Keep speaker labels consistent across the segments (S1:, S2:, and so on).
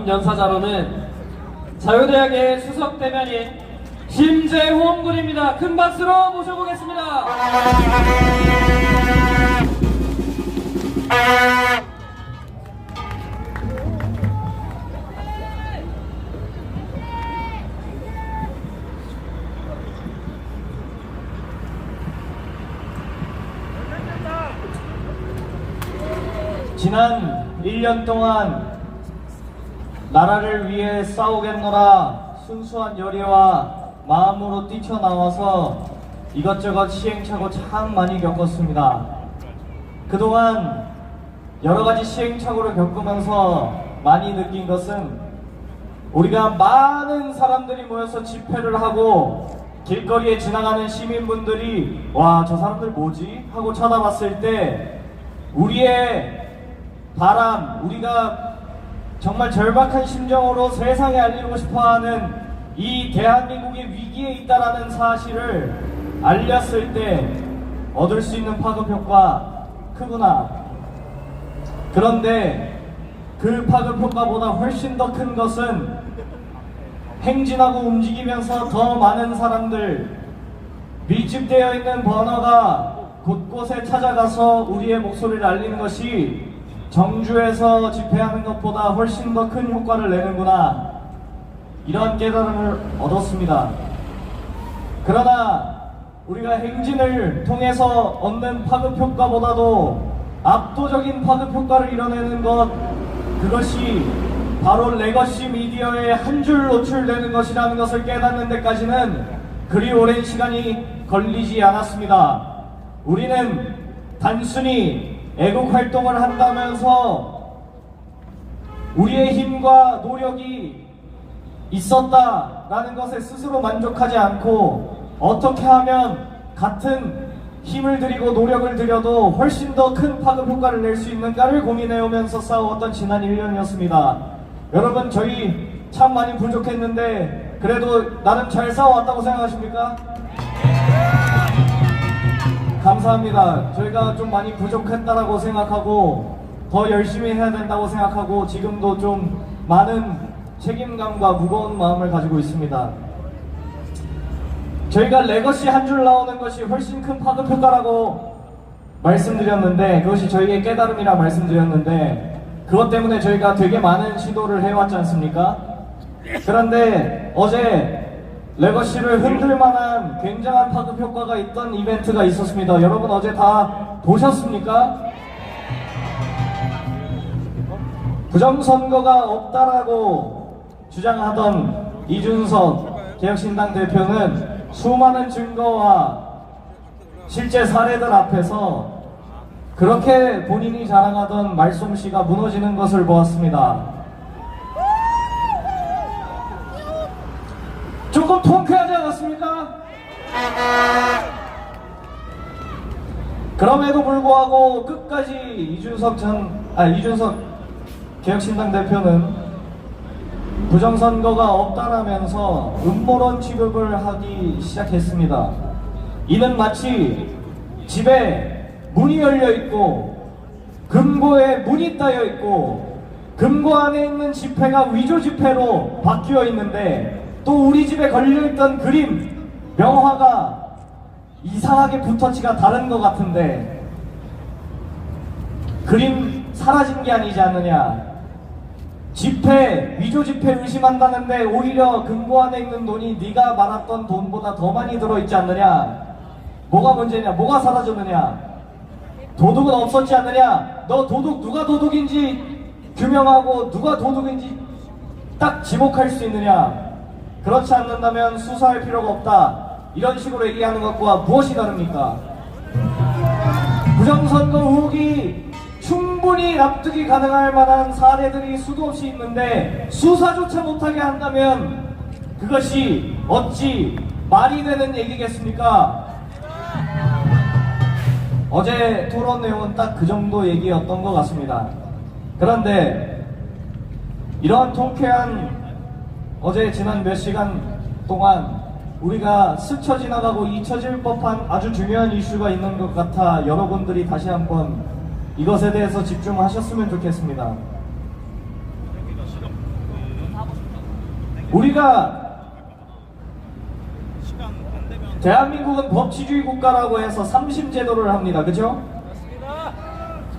S1: 다음 연사자로는 자유대학의 수석대변인 심재홍 군입니다. 큰 박수로 모셔보겠습니다.
S2: 지난 1년 동안 나라를 위해 싸우겠노라 순수한 열의와 마음으로 뛰쳐나와서 이것저것 시행착오 참 많이 겪었습니다. 그동안 여러가지 시행착오를 겪으면서 많이 느낀 것은 우리가 많은 사람들이 모여서 집회를 하고 길거리에 지나가는 시민분들이 와, 저 사람들 뭐지? 하고 쳐다봤을 때 우리의 바람, 우리가 정말 절박한 심정으로 세상에 알리고 싶어하는 이 대한민국이 위기에 있다라는 사실을 알렸을 때 얻을 수 있는 파급 효과 크구나. 그런데 그 파급 효과보다 훨씬 더 큰 것은 행진하고 움직이면서 더 많은 사람들, 밀집되어 있는 번화가 곳곳에 찾아가서 우리의 목소리를 알리는 것이 정주에서 집회하는 것보다 훨씬 더 큰 효과를 내는구나, 이러한 깨달음을 얻었습니다. 그러나 우리가 행진을 통해서 얻는 파급 효과보다도 압도적인 파급 효과를 이뤄내는 것, 그것이 바로 레거시 미디어에 한 줄 노출되는 것이라는 것을 깨닫는 데까지는 그리 오랜 시간이 걸리지 않았습니다. 우리는 단순히 애국 활동을 한다면서 우리의 힘과 노력이 있었다라는 것에 스스로 만족하지 않고 어떻게 하면 같은 힘을 들이고 노력을 들여도 훨씬 더 큰 파급 효과를 낼 수 있는가를 고민해오면서 싸워왔던 지난 1년이었습니다. 여러분, 저희 참 많이 부족했는데 그래도 나름 잘 싸워왔다고 생각하십니까? 감사합니다. 저희가 좀 많이 부족했다라고 생각하고 더 열심히 해야 된다고 생각하고 지금도 좀 많은 책임감과 무거운 마음을 가지고 있습니다. 저희가 레거시 한 줄 나오는 것이 훨씬 큰 파급 효과라고 말씀드렸는데, 그것이 저희의 깨달음이라 말씀드렸는데, 그것 때문에 저희가 되게 많은 시도를 해왔지 않습니까? 그런데 어제 레거시를 흔들 만한 굉장한 파급 효과가 있던 이벤트가 있었습니다. 여러분 어제 다 보셨습니까? 부정선거가 없다라고 주장하던 이준석 개혁신당 대표는 수많은 증거와 실제 사례들 앞에서 그렇게 본인이 자랑하던 말솜씨가 무너지는 것을 보았습니다. 조금 통쾌하지 않았습니까? 그럼에도 불구하고 끝까지 이준석 개혁신당 대표는 부정선거가 없다라면서 음모론 취급을 하기 시작했습니다. 이는 마치 집에 문이 열려 있고 금고에 문이 따여 있고 금고 안에 있는 지폐가 위조 지폐로 바뀌어 있는데 또 우리 집에 걸려있던 그림, 명화가 이상하게 붓터치가 다른 것 같은데 그림 사라진 게 아니지 않느냐, 지폐, 위조 지폐 의심한다는데 오히려 금고 안에 있는 돈이 네가 말았던 돈보다 더 많이 들어있지 않느냐, 뭐가 문제냐, 뭐가 사라졌느냐, 도둑은 없었지 않느냐, 너 도둑 누가 도둑인지 규명하고 누가 도둑인지 딱 지목할 수 있느냐, 그렇지 않는다면 수사할 필요가 없다, 이런 식으로 얘기하는 것과 무엇이 다릅니까? 부정선거 의혹이 충분히 납득이 가능할 만한 사례들이 수도 없이 있는데 수사조차 못하게 한다면 그것이 어찌 말이 되는 얘기겠습니까? 어제 토론 내용은 딱 그 정도 얘기였던 것 같습니다. 그런데 이러한 통쾌한 어제 지난 몇 시간 동안 우리가 스쳐 지나가고 잊혀질 법한 아주 중요한 이슈가 있는 것 같아 여러분들이 다시 한번 이것에 대해서 집중하셨으면 좋겠습니다. 우리가 대한민국은 법치주의 국가라고 해서 3심 제도를 합니다. 그죠?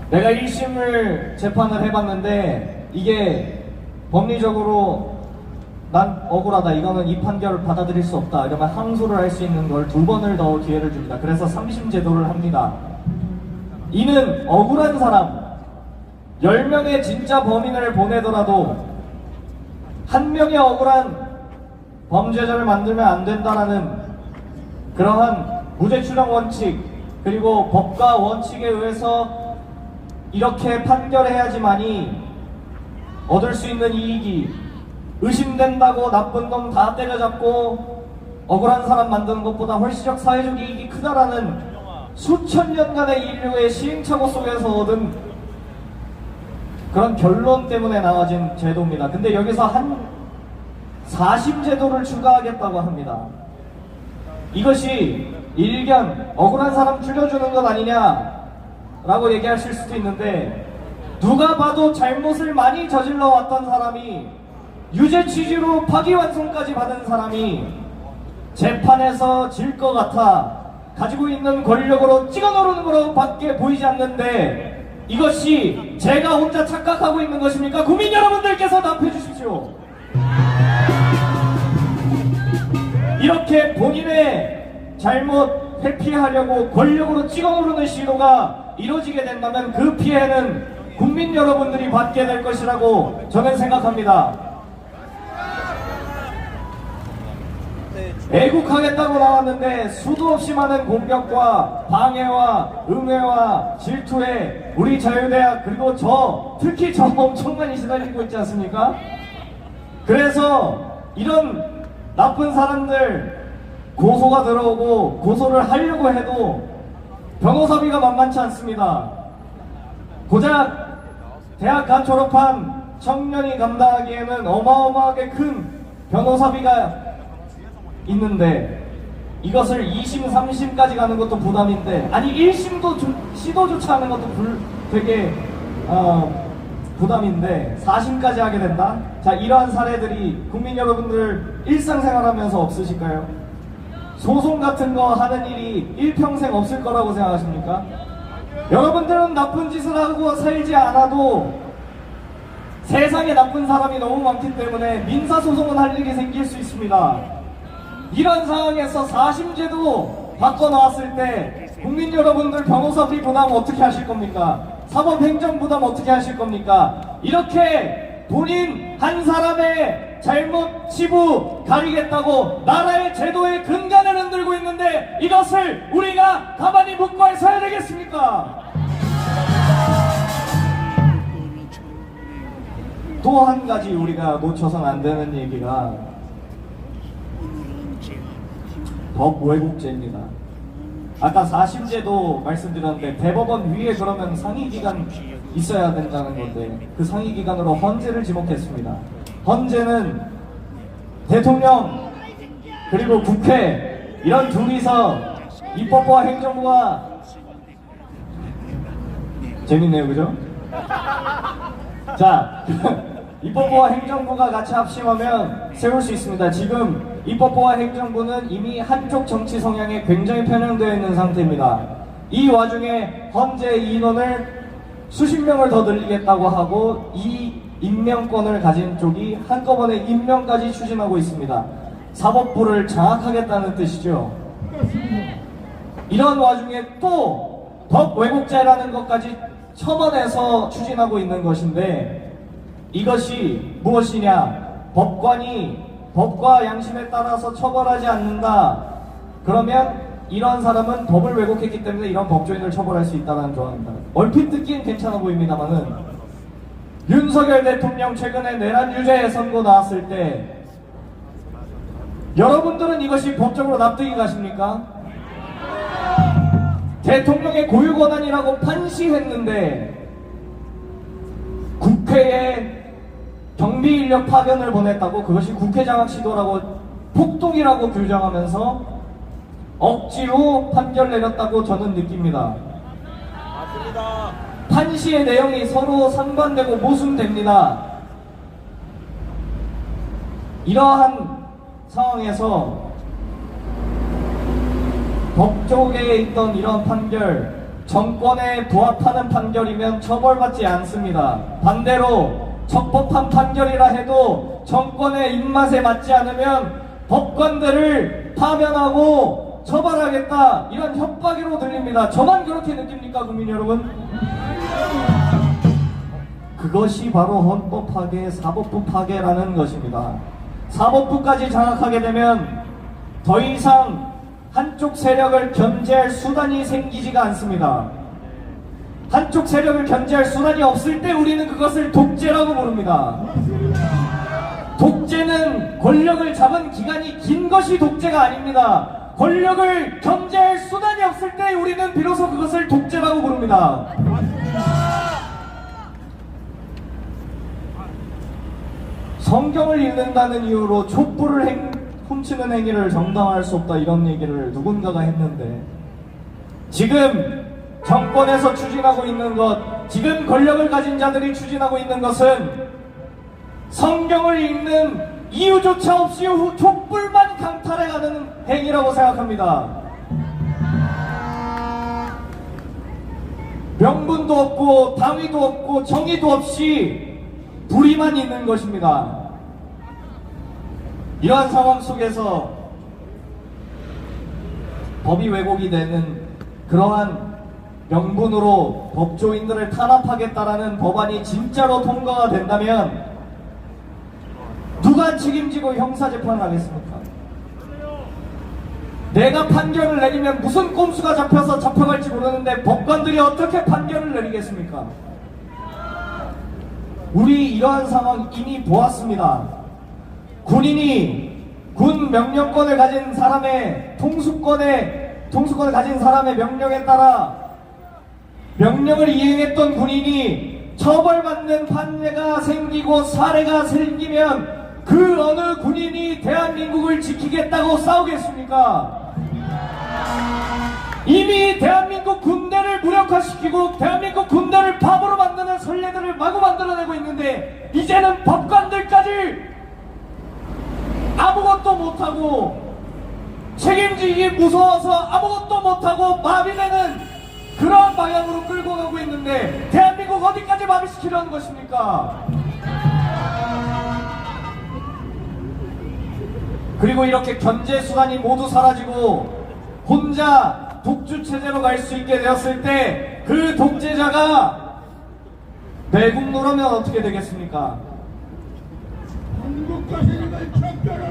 S2: 내가 1심을 재판을 해봤는데 이게 법리적으로 난 억울하다, 이거는 이 판결을 받아들일 수 없다 이러면 항소를 할 수 있는 걸 2번을 더 기회를 줍니다. 그래서 3심 제도를 합니다. 이는 억울한 사람 10명의 진짜 범인을 보내더라도 한 명의 억울한 범죄자를 만들면 안 된다라는 그러한 무죄 추정 원칙 그리고 법과 원칙에 의해서 이렇게 판결해야지만이 얻을 수 있는 이익이, 의심된다고 나쁜 놈 다 때려잡고 억울한 사람 만드는 것보다 훨씬 사회적 이익이 크다라는 수천 년간의 인류의 시행착오 속에서 얻은 그런 결론 때문에 나와진 제도입니다. 근데 여기서 한 4심 제도를 추가하겠다고 합니다. 이것이 일견 억울한 사람 죽여주는 것 아니냐라고 얘기하실 수도 있는데, 누가 봐도 잘못을 많이 저질러 왔던 사람이 유죄 취지로 파기환송까지 받은 사람이 재판에서 질 것 같아 가지고 있는 권력으로 찍어누르는 거로 밖에 보이지 않는데, 이것이 제가 혼자 착각하고 있는 것입니까? 국민 여러분들께서 답해 주십시오. 이렇게 본인의 잘못 회피하려고 권력으로 찍어누르는 시도가 이루어지게 된다면 그 피해는 국민 여러분들이 받게 될 것이라고 저는 생각합니다. 애국하겠다고 나왔는데 수도 없이 많은 공격과 방해와 음해와 질투에 우리 자유대학 그리고 특히 저 엄청 많이 시달리고 있지 않습니까? 그래서 이런 나쁜 사람들 고소가 들어오고 고소를 하려고 해도 변호사비가 만만치 않습니다. 고작 대학 간 졸업한 청년이 감당하기에는 어마어마하게 큰 변호사비가 있는데, 이것을 2심, 3심까지 가는 것도 부담인데, 아니 1심도 시도조차 하는 것도 되게 부담인데 4심까지 하게 된다? 자, 이러한 사례들이 국민 여러분들 일상생활하면서 없으실까요? 소송 같은 거 하는 일이 일평생 없을 거라고 생각하십니까? 여러분들은 나쁜 짓을 하고 살지 않아도 세상에 나쁜 사람이 너무 많기 때문에 민사소송은 할 일이 생길 수 있습니다. 이런 상황에서 4심제도 바꿔놓았을 때 국민 여러분들 변호사비 부담 어떻게 하실 겁니까? 사법행정 부담 어떻게 하실 겁니까? 이렇게 본인 한 사람의 잘못 치부 가리겠다고 나라의 제도의 근간을 흔들고 있는데, 이것을 우리가 가만히 묵고 있어야 되겠습니까? 또 한 가지 우리가 놓쳐서는 안 되는 얘기가 법 왜곡죄입니다. 아까 4심제도 말씀드렸는데 대법원 위에 그러면 상위기관 있어야 된다는 건데, 그 상위기관으로 헌재를 지목했습니다. 헌재는 대통령 그리고 국회 이런 둘이서 입법부와 행정부가, 재밌네요 그죠? 자, 입법부와 행정부가 같이 합심하면 세울 수 있습니다. 지금 입법부와 행정부는 이미 한쪽 정치 성향에 굉장히 편향되어 있는 상태입니다. 이 와중에 헌재 인원을 수십 명을 더 늘리겠다고 하고 이 임명권을 가진 쪽이 한꺼번에 임명까지 추진하고 있습니다. 사법부를 장악하겠다는 뜻이죠. 이런 와중에 또 법 왜곡죄라는 것까지 첨언해서 추진하고 있는 것인데, 이것이 무엇이냐? 법관이 법과 양심에 따라서 처벌하지 않는다. 그러면 이런 사람은 법을 왜곡했기 때문에 이런 법조인을 처벌할 수 있다는 조항입니다. 얼핏 듣기엔 괜찮아 보입니다만은, 윤석열 대통령 최근에 내란 유죄 선고 나왔을 때 여러분들은 이것이 법적으로 납득이 가십니까? 대통령의 고유권한이라고 판시했는데 국회에 경비인력 파견을 보냈다고 그것이 국회 장악 시도라고 폭동이라고 규정하면서 억지로 판결 내렸다고 저는 느낍니다.
S3: 맞습니다.
S2: 판시의 내용이 서로 상반되고 모순됩니다. 이러한 상황에서 법조계에 있던 이런 판결, 정권에 부합하는 판결이면 처벌받지 않습니다. 반대로 적법한 판결이라 해도 정권의 입맛에 맞지 않으면 법관들을 파면하고 처벌하겠다, 이런 협박으로 들립니다. 저만 그렇게 느낍니까, 국민 여러분? 그것이 바로 헌법 파괴, 사법부 파괴라는 것입니다. 사법부까지 장악하게 되면 더 이상 한쪽 세력을 견제할 수단이 생기지가 않습니다. 한쪽 세력을 견제할 수단이 없을 때 우리는 그것을 독재라고 부릅니다. 독재는 권력을 잡은 기간이 긴 것이 독재가 아닙니다. 권력을 견제할 수단이 없을 때 우리는 비로소 그것을 독재라고 부릅니다. 성경을 읽는다는 이유로 촛불을 훔치는 행위를 정당화할 수 없다, 이런 얘기를 누군가가 했는데, 지금 정권에서 추진하고 있는 것, 지금 권력을 가진 자들이 추진하고 있는 것은 성경을 읽는 이유조차 없이 촛불만 강탈해가는 행위라고 생각합니다. 명분도 없고 당위도 없고 정의도 없이 불의만 있는 것입니다. 이러한 상황 속에서 법이 왜곡이 되는 그러한 명분으로 법조인들을 탄압하겠다라는 법안이 진짜로 통과가 된다면 누가 책임지고 형사재판을 하겠습니까? 내가 판결을 내리면 무슨 꼼수가 잡혀서 잡혀갈지 모르는데 법관들이 어떻게 판결을 내리겠습니까? 우리 이러한 상황 이미 보았습니다. 군인이 군 명령권을 가진 사람의 통수권을 가진 사람의 명령에 따라 명령을 이행했던 군인이 처벌받는 판례가 생기고 사례가 생기면 그 어느 군인이 대한민국을 지키겠다고 싸우겠습니까? 이미 대한민국 군대를 무력화시키고 대한민국 군대를 바보로 만드는 선례들을 마구 만들어내고 있는데, 이제는 법관들까지 아무것도 못하고 책임지기 무서워서 아무것도 못하고 마비되는 그런 방향으로 끌고 가고 있는데, 대한민국 어디까지 마비시키려는 것입니까? 그리고 이렇게 견제 수단이 모두 사라지고 혼자 독주 체제로 갈 수 있게 되었을 때 그 독재자가 매국노라면 어떻게 되겠습니까?
S3: 한국과 세계를 창조하라.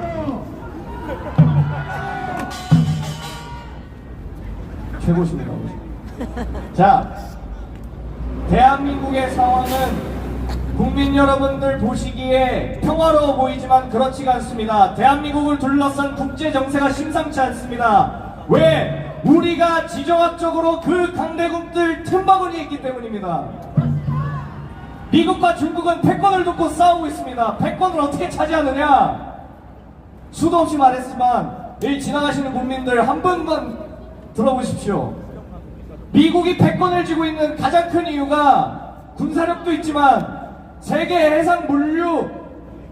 S2: 최고십니다. 자, 대한민국의 상황은 국민 여러분들 보시기에 평화로워 보이지만 그렇지가 않습니다. 대한민국을 둘러싼 국제 정세가 심상치 않습니다. 왜? 우리가 지정학적으로 그 강대국들 틈바구니에 있기 때문입니다. 미국과 중국은 패권을 놓고 싸우고 있습니다. 패권을 어떻게 차지하느냐? 수도 없이 말했지만 여기 지나가시는 국민들 한 번만 들어보십시오. 미국이 패권을 쥐고 있는 가장 큰 이유가 군사력도 있지만 세계 해상 물류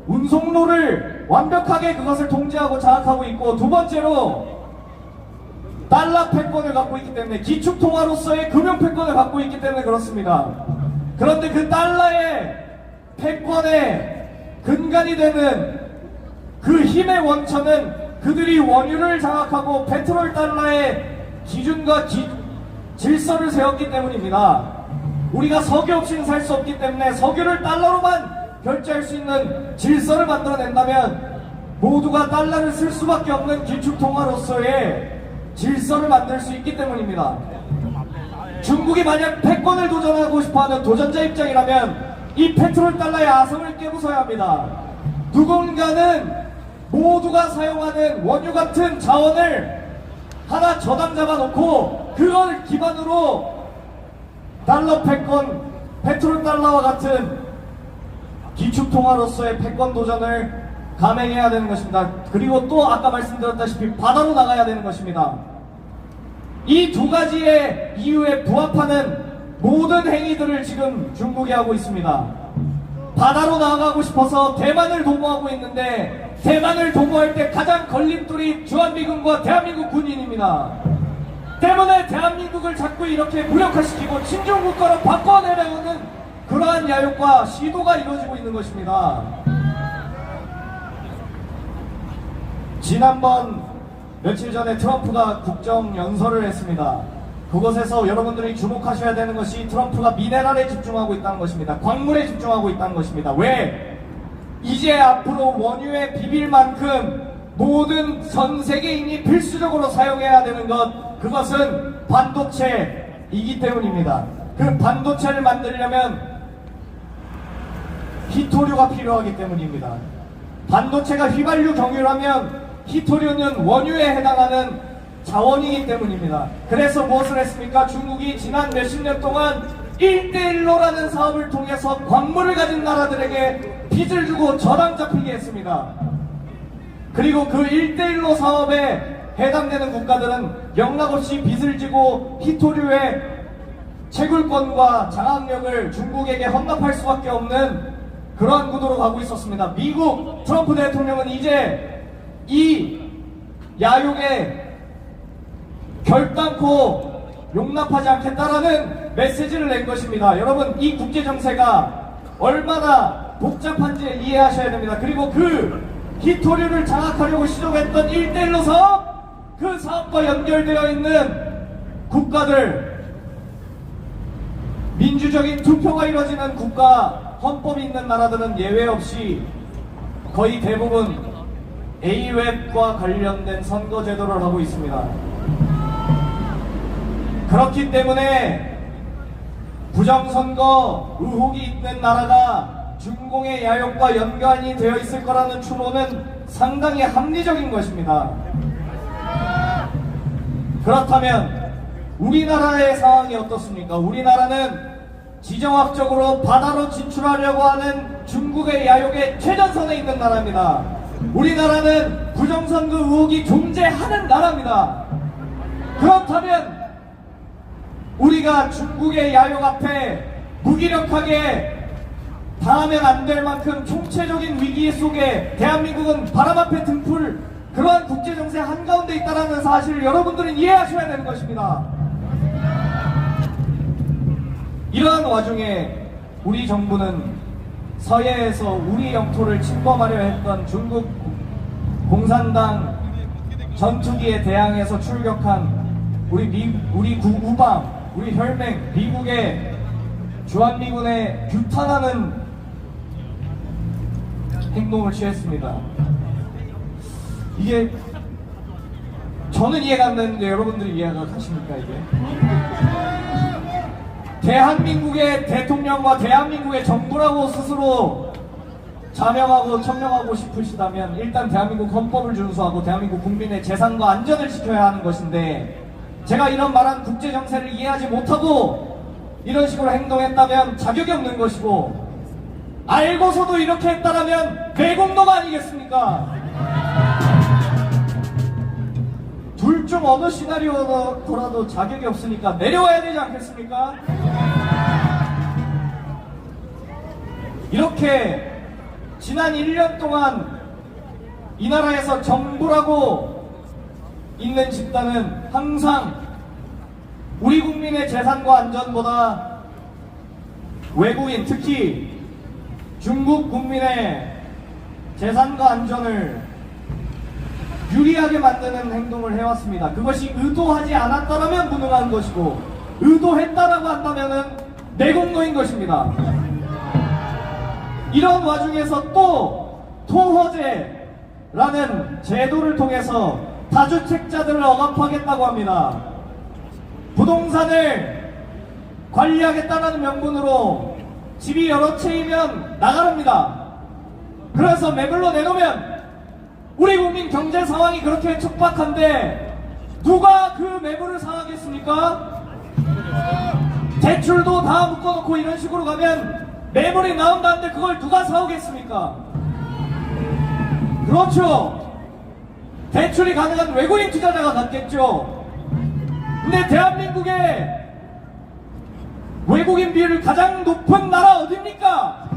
S2: 운송로를 완벽하게 그것을 통제하고 장악하고 있고, 두 번째로 달러 패권을 갖고 있기 때문에, 기축통화로서의 금융 패권을 갖고 있기 때문에 그렇습니다. 그런데 그 달러의 패권의 근간이 되는 그 힘의 원천은 그들이 원유를 장악하고 페트롤 달러의 기준과 질서를 세웠기 때문입니다. 우리가 석유 없이는 살 수 없기 때문에 석유를 달러로만 결제할 수 있는 질서를 만들어낸다면 모두가 달러를 쓸 수밖에 없는 기축통화로서의 질서를 만들 수 있기 때문입니다. 중국이 만약 패권을 도전하고 싶어하는 도전자 입장이라면 이 페트롤 달러의 아성을 깨부숴야 합니다. 누군가는 모두가 사용하는 원유 같은 자원을 하나 저당 잡아놓고 그걸 기반으로 달러 패권, 페트롤 달러와 같은 기축통화로서의 패권 도전을 감행해야 되는 것입니다. 그리고 또 아까 말씀드렸다시피 바다로 나가야 되는 것입니다. 이 두 가지의 이유에 부합하는 모든 행위들을 지금 중국이 하고 있습니다. 바다로 나아가고 싶어서 대만을 도모하고 있는데 대만을 도모할 때 가장 걸림돌이 주한미군과 대한민국 군인입니다. 때문에 대한민국을 자꾸 이렇게 무력화시키고 친중국가로 바꿔내려는 그러한 야욕과 시도가 이루어지고 있는 것입니다. 지난번 며칠 전에 트럼프가 국정연설을 했습니다. 그곳에서 여러분들이 주목하셔야 되는 것이 트럼프가 미네랄에 집중하고 있다는 것입니다. 광물에 집중하고 있다는 것입니다. 왜? 이제 앞으로 원유에 비빌 만큼 모든 전 세계인이 필수적으로 사용해야 되는 것, 그것은 반도체이기 때문입니다. 그 반도체를 만들려면 히토류가 필요하기 때문입니다. 반도체가 휘발유 경유라면 히토류는 원유에 해당하는 자원이기 때문입니다. 그래서 무엇을 했습니까? 중국이 지난 몇십 년 동안 1대1로라는 사업을 통해서 광물을 가진 나라들에게 빚을 주고 저당 잡히게 했습니다. 그리고 그 1대1로 사업에 해당되는 국가들은 영락없이 빚을 지고 히토류의 채굴권과 장악력을 중국에게 헌납할 수밖에 없는 그러한 구도로 가고 있었습니다. 미국 트럼프 대통령은 이제 이 야욕에 결단코 용납하지 않겠다라는 메시지를 낸 것입니다. 여러분, 이 국제정세가 얼마나 복잡한지 이해하셔야 됩니다. 그리고 그 히토류를 장악하려고 시도했던 1대1로 사업, 그 사업과 연결되어 있는 국가들, 민주적인 투표가 이루어지는 국가, 헌법이 있는 나라들은 예외 없이 거의 대부분 AWEB과 관련된 선거 제도를 하고 있습니다. 그렇기 때문에 부정선거 의혹이 있는 나라가 중공의 야욕과 연관이 되어 있을 거라는 추론은 상당히 합리적인 것입니다. 그렇다면 우리나라의 상황이 어떻습니까? 우리나라는 지정학적으로 바다로 진출하려고 하는 중국의 야욕의 최전선에 있는 나라입니다. 우리나라는 부정선거 의혹이 존재하는 나라입니다. 그렇다면 우리가 중국의 야욕 앞에 무기력하게 당하면 안 될 만큼 총체적인 위기 속에 대한민국은 바람 앞에 등풀 그러한 국제정세 한가운데 있다는 사실을 여러분들은 이해하셔야 되는 것입니다. 이러한 와중에 우리 정부는 서해에서 우리 영토를 침범하려 했던 중국 공산당 전투기에 대항해서 출격한 우리 우방, 우리 혈맹, 미국의 주한미군에 규탄하는 행동을 취했습니다. 이게 저는 이해가 안 되는데 여러분들이 이해가 가십니까? 이게 대한민국의 대통령과 대한민국의 정부라고 스스로 자명하고 천명하고 싶으시다면 일단 대한민국 헌법을 준수하고 대한민국 국민의 재산과 안전을 지켜야 하는 것인데, 제가 이런 말한 국제정세를 이해하지 못하고 이런 식으로 행동했다면 자격이 없는 것이고, 알고서도 이렇게 했다라면 매국노가 아니겠습니까? 둘 중 어느 시나리오더라도 자격이 없으니까 내려와야 되지 않겠습니까? 이렇게 지난 1년 동안 이 나라에서 정부라고 있는 집단은 항상 우리 국민의 재산과 안전보다 외국인, 특히 중국 국민의 재산과 안전을 유리하게 만드는 행동을 해왔습니다. 그것이 의도하지 않았다면 무능한 것이고, 의도했다라고 한다면 내공노인 것입니다. 이런 와중에서 또 토허제라는 제도를 통해서 다주택자들을 억압하겠다고 합니다. 부동산을 관리하겠다는 명분으로 집이 여러 채이면 나가랍니다. 그래서 매물로 내놓으면 우리 국민 경제 상황이 그렇게 척박한데 누가 그 매물을 사가겠습니까? 대출도 다 묶어놓고 이런 식으로 가면 매물이 나온다는데 그걸 누가 사오겠습니까? 그렇죠. 대출이 가능한 외국인 투자자가 갖겠죠. 근데 대한민국의 외국인 비율 가장 높은 나라 어딥니까?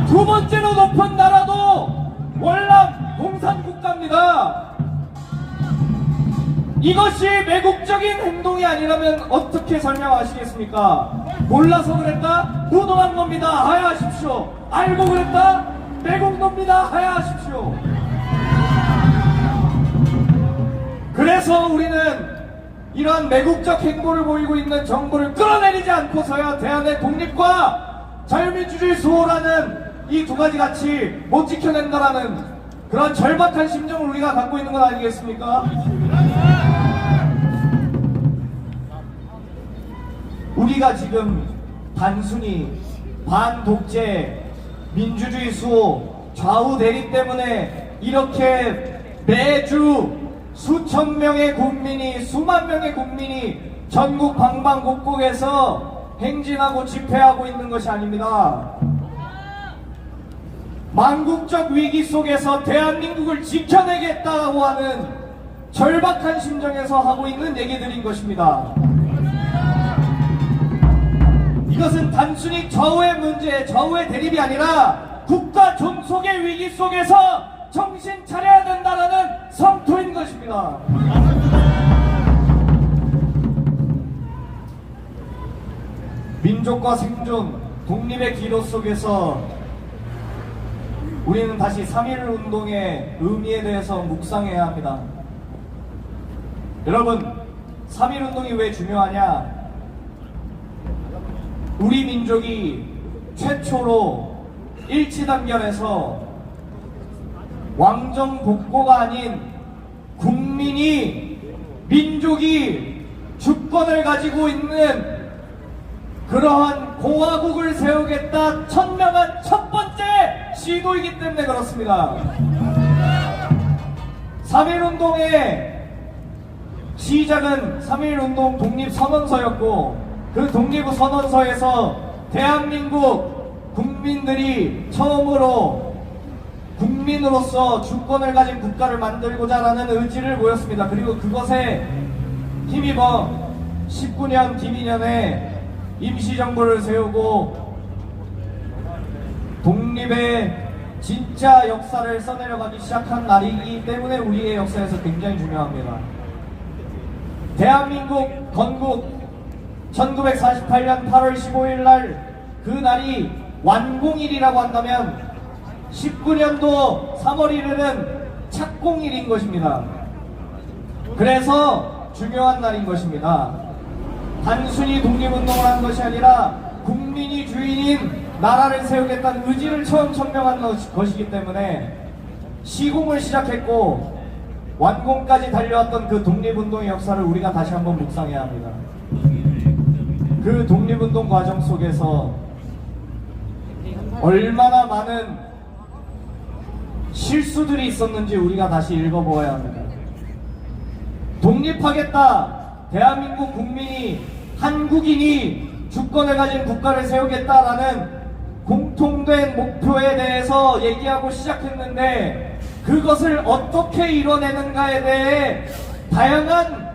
S2: 두 번째로 높은 나라도 월남 공산국가입니다. 이것이 매국적인 행동이 아니라면 어떻게 설명하시겠습니까? 몰라서 그랬다? 무능한 겁니다. 하야하십시오. 알고 그랬다? 매국노입니다. 하야하십시오. 그래서 우리는 이러한 매국적 행보를 보이고 있는 정부를 끌어내리지 않고서야 대한의 독립과 자유민주주의 수호라는 이 두 가지 가치 못 지켜낸다라는 그런 절박한 심정을 우리가 갖고 있는 건 아니겠습니까? 우리가 지금 단순히 반독재, 민주주의 수호, 좌우 대립 때문에 이렇게 매주 수천 명의 국민이, 수만 명의 국민이 전국 방방곡곡에서 행진하고 집회하고 있는 것이 아닙니다. 망국적 위기 속에서 대한민국을 지켜내겠다고 하는 절박한 심정에서 하고 있는 얘기들인 것입니다. 이것은 단순히 좌우의 문제, 좌우의 대립이 아니라 국가 존속의 위기 속에서 정신 차려야 된다는 성토인 것입니다. 민족과 생존, 독립의 기로 속에서 우리는 다시 3.1 운동의 의미에 대해서 묵상해야 합니다. 여러분, 3.1 운동이 왜 중요하냐? 우리 민족이 최초로 일치단결해서 왕정 복고가 아닌 국민이, 민족이 주권을 가지고 있는 그러한 공화국을 세우겠다 천명한 첫 번째 시도이기 때문에 그렇습니다. 3.1운동의 시작은 3.1운동 독립선언서였고, 그 독립선언서에서 대한민국 국민들이 처음으로 국민으로서 주권을 가진 국가를 만들고자 하는 의지를 보였습니다. 그리고 그것에 힘입어 19년 김인현에 임시정부를 세우고 독립의 진짜 역사를 써내려가기 시작한 날이기 때문에 우리의 역사에서 굉장히 중요합니다. 대한민국 건국 1948년 8월 15일 날 그 날이 완공일이라고 한다면 19년도 3월 1일은 착공일인 것입니다. 그래서 중요한 날인 것입니다. 단순히 독립운동을 한 것이 아니라 국민이 주인인 나라를 세우겠다는 의지를 처음 천명한 것이기 때문에 시공을 시작했고 완공까지 달려왔던 그 독립운동의 역사를 우리가 다시 한번 묵상해야 합니다. 그 독립운동 과정 속에서 얼마나 많은 실수들이 있었는지 우리가 다시 읽어보아야 합니다. 독립하겠다, 대한민국 국민이, 한국인이 주권을 가진 국가를 세우겠다라는 공통된 목표에 대해서 얘기하고 시작했는데 그것을 어떻게 이뤄내는가에 대해 다양한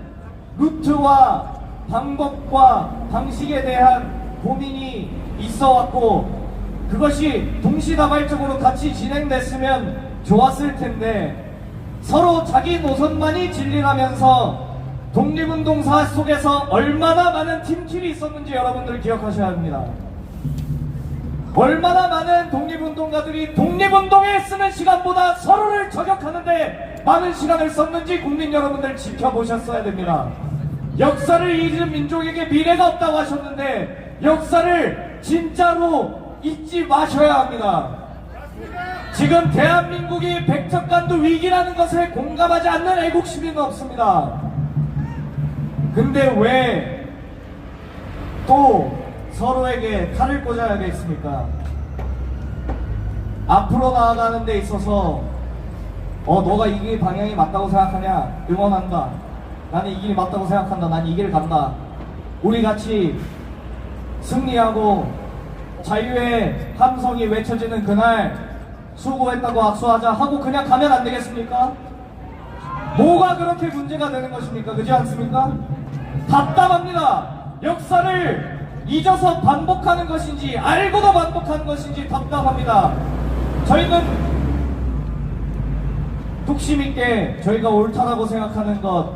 S2: 루트와 방법과 방식에 대한 고민이 있어왔고, 그것이 동시다발적으로 같이 진행됐으면 좋았을 텐데 서로 자기 노선만이 진리라면서 독립운동사 속에서 얼마나 많은 팀킬이 있었는지 여러분들 기억하셔야 합니다. 얼마나 많은 독립운동가들이 독립운동에 쓰는 시간보다 서로를 저격하는데 많은 시간을 썼는지 국민 여러분들 지켜보셨어야 됩니다. 역사를 잊은 민족에게 미래가 없다고 하셨는데 역사를 진짜로 잊지 마셔야 합니다. 지금 대한민국이 백척간도 위기라는 것에 공감하지 않는 애국 시민은 없습니다. 근데 왜 또 서로에게 칼을 꽂아야겠습니까? 앞으로 나아가는 데 있어서 너가 이 길 방향이 맞다고 생각하냐? 응원한다. 나는 이 길이 맞다고 생각한다. 난 이 길 간다. 우리 같이 승리하고 자유의 함성이 외쳐지는 그날 수고했다고 악수하자 하고 그냥 가면 안 되겠습니까? 뭐가 그렇게 문제가 되는 것입니까? 그렇지 않습니까? 답답합니다. 역사를 잊어서 반복하는 것인지 알고도 반복하는 것인지 답답합니다. 저희는 뚝심 있게 저희가 옳다라고 생각하는 것,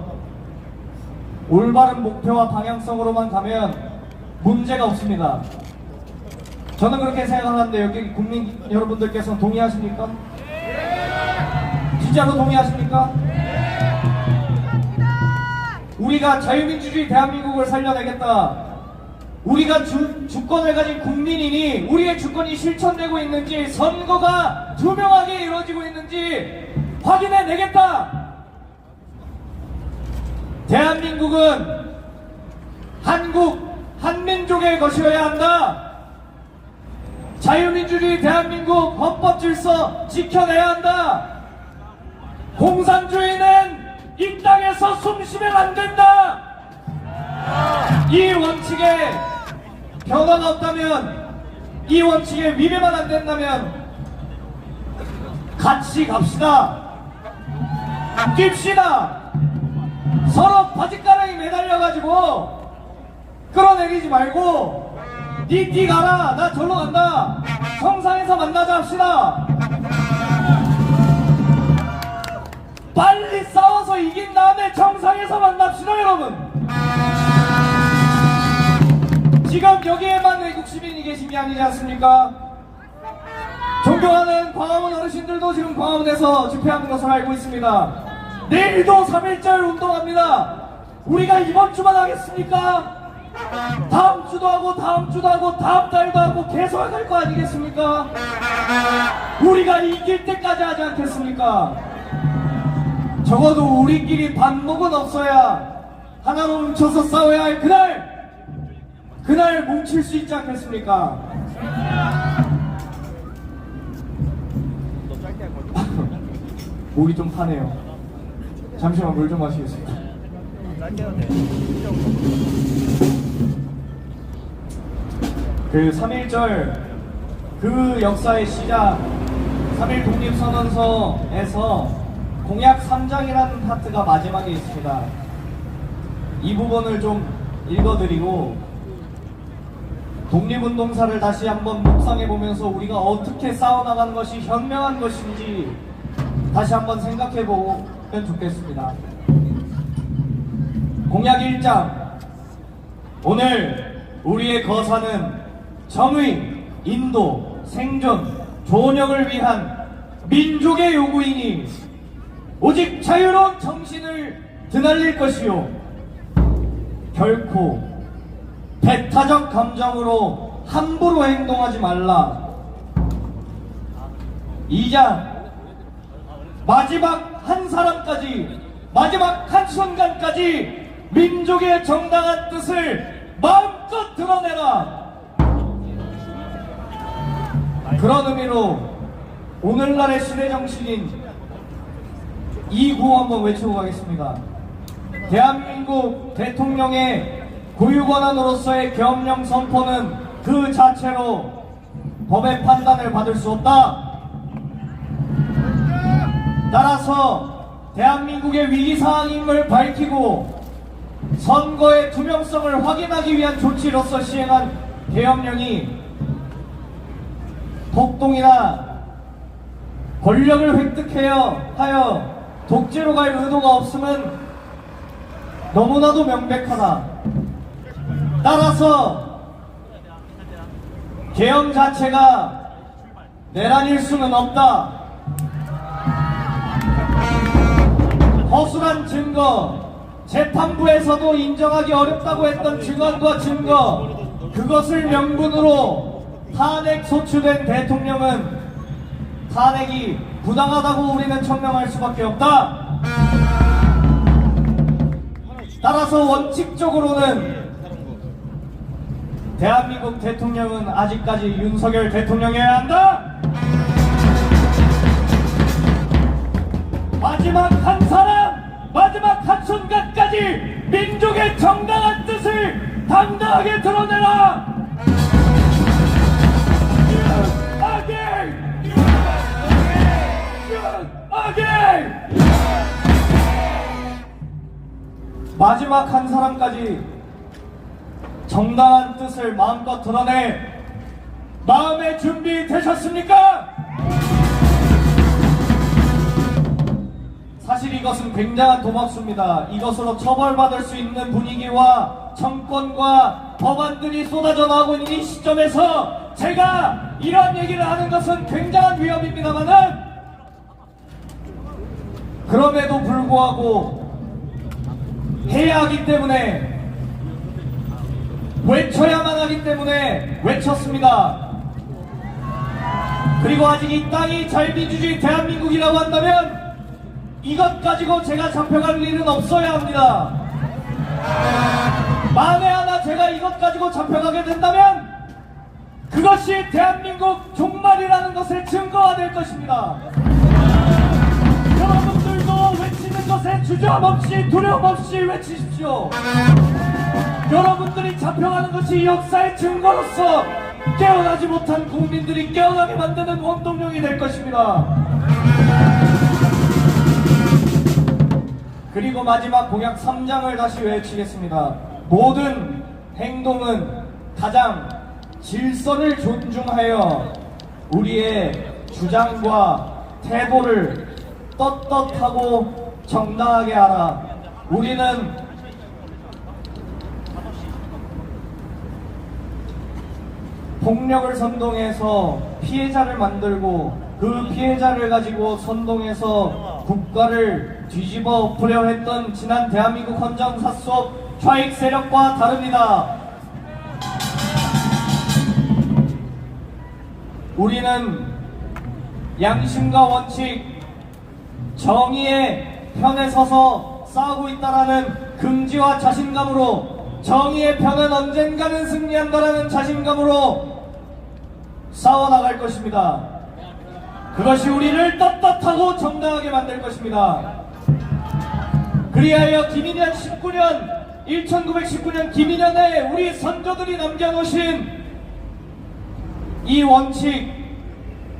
S2: 올바른 목표와 방향성으로만 가면 문제가 없습니다. 저는 그렇게 생각하는데 여기 국민 여러분들께서는 동의하십니까? 진짜로 동의하십니까? 우리가 자유민주주의 대한민국을 살려내겠다. 우리가 주권을 가진 국민이니 우리의 주권이 실천되고 있는지, 선거가 투명하게 이루어지고 있는지 확인해내겠다. 대한민국은 한민족의 것이어야 한다. 자유민주주의 대한민국 헌법질서 지켜내야 한다. 공산주의는 이 땅에서 숨쉬면 안 된다. 이 원칙에 변화가 없다면, 이 원칙에 위배만 안 된다면 같이 갑시다. 뜁시다. 서로 바짓가랑이 매달려가지고 끌어내리지 말고 니 가라, 나 절로 간다, 정상에서 만나자 합시다. 빨리 싸워서 이긴 다음에 정상에서 만납시다. 여러분, 지금 여기에만 외국 시민이 계신 게 아니지 않습니까? 존경하는 광화문 어르신들도 지금 광화문에서 집회하는 것을 알고 있습니다. 내일도 3.1절 운동합니다. 우리가 이번 주만 하겠습니까? 다음 주도 하고 다음 주도 하고 다음 달도 하고 계속 할 거 아니겠습니까? 우리가 이길 때까지 하지 않겠습니까? 적어도 우리끼리 반목은 없어야 하나로 뭉쳐서 싸워야 할 그날 뭉칠 수 있지 않겠습니까? 목이 좀 타네요. 잠시만 물 좀 마시겠습니다. 그 3.1절 그 역사의 시작, 3.1 독립선언서에서 공약 3장이라는 파트가 마지막에 있습니다. 이 부분을 좀 읽어드리고 독립운동사를 다시 한번 묵상해보면서 우리가 어떻게 싸워나가는 것이 현명한 것인지 다시 한번 생각해보면 좋겠습니다. 공약 1장, 오늘 우리의 거사는 정의, 인도, 생존, 존역을 위한 민족의 요구이니 오직 자유로운 정신을 드날릴 것이요 결코 배타적 감정으로 함부로 행동하지 말라. 2장, 마지막 한 사람까지, 마지막 한 순간까지 민족의 정당한 뜻을 마음껏 드러내라. 그런 의미로 오늘날의 시대 정신인 이 구호 한번 외치고 가겠습니다. 대한민국 대통령의 고유권한으로서의 계엄령 선포는 그 자체로 법의 판단을 받을 수 없다. 따라서 대한민국의 위기사항임을 밝히고 선거의 투명성을 확인하기 위한 조치로서 시행한 계엄령이 폭동이나 권력을 획득하여 독재로 갈 의도가 없음은 너무나도 명백하다. 따라서 계엄 자체가 내란일 수는 없다. 허술한 증거, 재판부에서도 인정하기 어렵다고 했던 증언과 증거, 그것을 명분으로 탄핵 소추된 대통령은 탄핵이 부당하다고 우리는 천명할 수밖에 없다. 따라서 원칙적으로는 대한민국 대통령은 아직까지 윤석열 대통령이어야 한다. 마지막 한 사람, 마지막 한 순간까지 민족의 정당한 뜻을 당당하게 드러내라. 마지막 한 사람까지 정당한 뜻을 마음껏 드러낼 마음의 준비 되셨습니까? 사실 이것은 굉장한 도박수입니다. 이것으로 처벌받을 수 있는 분위기와 정권과 법안들이 쏟아져 나오고 있는 이 시점에서 제가 이런 얘기를 하는 것은 굉장한 위험입니다만은 그럼에도 불구하고 해야 하기 때문에 외쳐야만 하기 때문에 외쳤습니다. 그리고 아직 이 땅이 자유민주주의 대한민국이라고 한다면 이것 가지고 제가 잡혀갈 일은 없어야 합니다. 만에 하나 제가 이것 가지고 잡혀가게 된다면 그것이 대한민국 종말이라는 것의 증거가 될 것입니다. 여러분들도 외치는 것에 주저함 없이 두려움 없이 외치십시오. 여러분들이 잡혀가는 것이 역사의 증거로서 깨어나지 못한 국민들이 깨어나게 만드는 원동력이 될 것입니다. 그리고 마지막 공약 3장을 다시 외치겠습니다. 모든 행동은 가장 질서를 존중하여 우리의 주장과 태도를 떳떳하고 정당하게 하라. 우리는 폭력을 선동해서 피해자를 만들고 그 피해자를 가지고 선동해서 국가를 뒤집어 엎으려 했던 지난 대한민국 헌정사 속 좌익 세력과 다릅니다. 우리는 양심과 원칙, 정의의 편에 서서 싸우고 있다라는 긍지와 자신감으로 정의의 편은 언젠가는 승리한다라는 자신감으로 싸워나갈 것입니다. 그것이 우리를 떳떳하고 정당하게 만들 것입니다. 그리하여 1919년 김인현에 우리 선조들이 남겨놓으신 이 원칙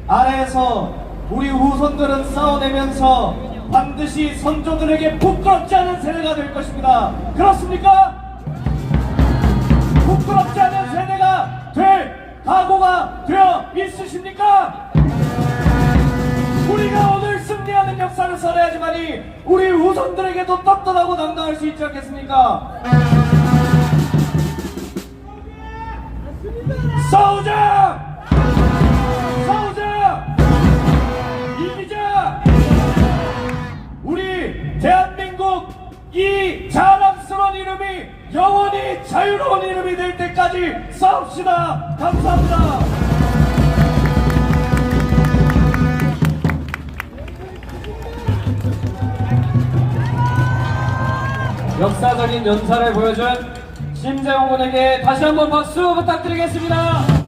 S2: 아래에서 우리 후손들은 싸워내면서 반드시 선조들에게 부끄럽지 않은 세대가 될 것입니다. 그렇습니까? 부끄럽지 않은 세대가 될 각오가 되어 있으십니까? 우리가 오늘 승리하는 역사를 살아야지만이 우리 후손들에게도 떳떳하고 당당할 수 있지 않겠습니까? 싸우자! 싸우자! 이기자! 우리 대한민국 이 자랑스러운 이름이 영원히 자유로운 이름이 될 때까지 싸웁시다. 감사합니다.
S1: 역사적인 연사를 보여준 심재홍 군에게 다시 한번 박수 부탁드리겠습니다.